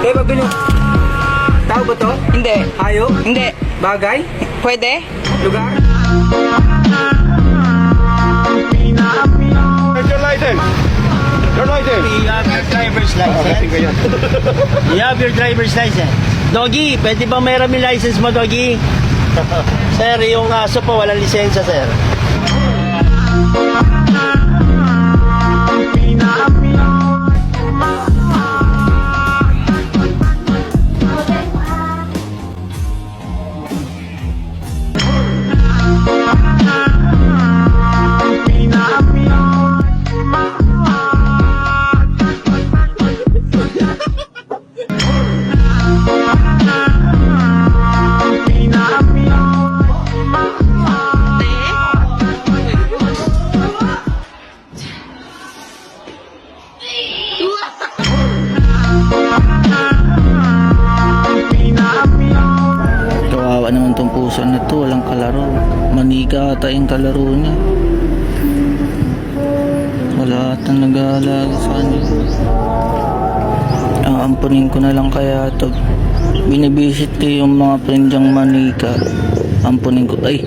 Kaya pabili. Tao ba to? Hindi. Hayop? Hindi. Bagay? Pwede? Lugar? Where's your license? Your license? You have your driver's license. You have your driver's license. Doggy, pwede bang meron yung license mo, Doggy? Sir, yung aso po, walang lisensya, sir. Kawawa naman tong puso na to, walang kalaro. Manika ata yung kalaro niya. Wala ata nag-aalaga sa kanya. Ampunin ko na lang kaya to. Binibisit ko yung mga friend niyang manika. Ampunin ko. Ay,